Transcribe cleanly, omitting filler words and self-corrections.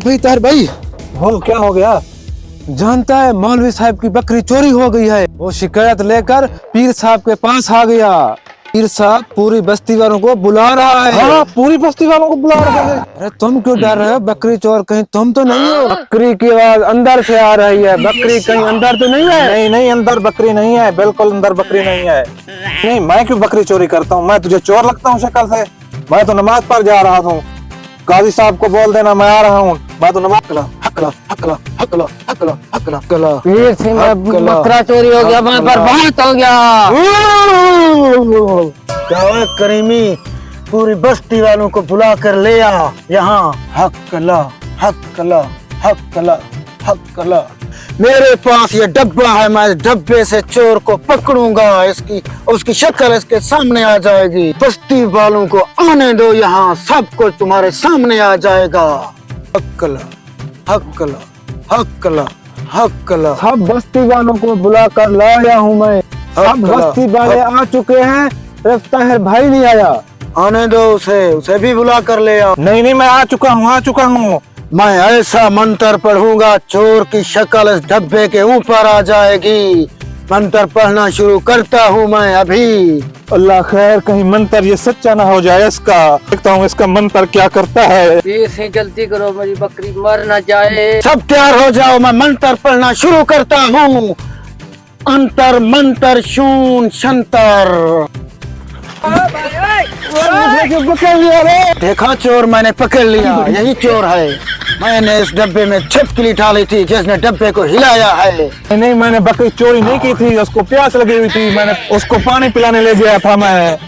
भाई तार भाई, हो क्या हो गया? जानता है मौलवी साहब की बकरी चोरी हो गई है। वो शिकायत लेकर पीर साहब के पास आ गया। पीर साहब पूरी बस्ती वालों को बुला रहा है। हाँ, पूरी बस्ती वालों को बुला रहा है। अरे तुम क्यों डर रहे हो? बकरी चोर कहीं तुम तो नहीं हो? बकरी की आवाज अंदर से आ रही है। बकरी कहीं अंदर तो नहीं है? नहीं नहीं, अंदर बकरी नहीं है, बिल्कुल अंदर बकरी नहीं है। नहीं, मैं क्यों बकरी चोरी करता हूँ? मैं तुझे चोर लगता हूँ शक्ल से? मैं तो नमाज पर जा रहा हूँ। काजी साहब को बोल देना मैं आ रहा हूँ। मैं तो नमाज हकला हकला हकला हकला हकला हकला हकला। पीर सिंह बकरा चोरी हो गया, वहाँ पर बहुत हो गया। क्या हुआ करीमी? पूरी बस्ती वालों को बुला कर ले आ यहाँ। हकला हकला हकला हकला। मेरे पास ये डब्बा है, मैं डब्बे से चोर को पकड़ूंगा। इसकी उसकी शक्ल इसके सामने आ जाएगी। बस्ती वालों को आने दो यहाँ, सब कुछ तुम्हारे सामने आ जाएगा। हकला हकला हकला हकला। सब बस्ती वालों को बुला कर लाया हूँ मैं। सब बस्ती वाले आ चुके हैं, सिर्फ ताहिर भाई नहीं आया। आने दो उसे भी बुला कर ले आओ। नहीं नहीं, मैं आ चुका हूँ। मैं ऐसा मंत्र पढ़ूंगा, चोर की शक्ल इस डब्बे के ऊपर आ जाएगी। मंत्र पढ़ना शुरू करता हूँ मैं अभी। अल्लाह खैर, कहीं मंत्र ये सच्चा ना हो जाए इसका। देखता हूँ इसका मंत्र क्या करता है। पीर सिंह जल्दी करो, मेरी बकरी मर न जाए। सब तैयार हो जाओ, मैं मंत्र पढ़ना शुरू करता हूँ। अंतर मंत्र शून शंतर। पकड़ लिया रे। देखा चोर मैंने पकड़ लिया, यही चोर है। मैंने इस डब्बे में छिपकली डाली थी जिसने डब्बे को हिलाया है। नहीं, मैंने बकरी चोरी नहीं की थी, उसको प्यास लगी हुई थी, मैंने उसको पानी पिलाने ले गया था मैं।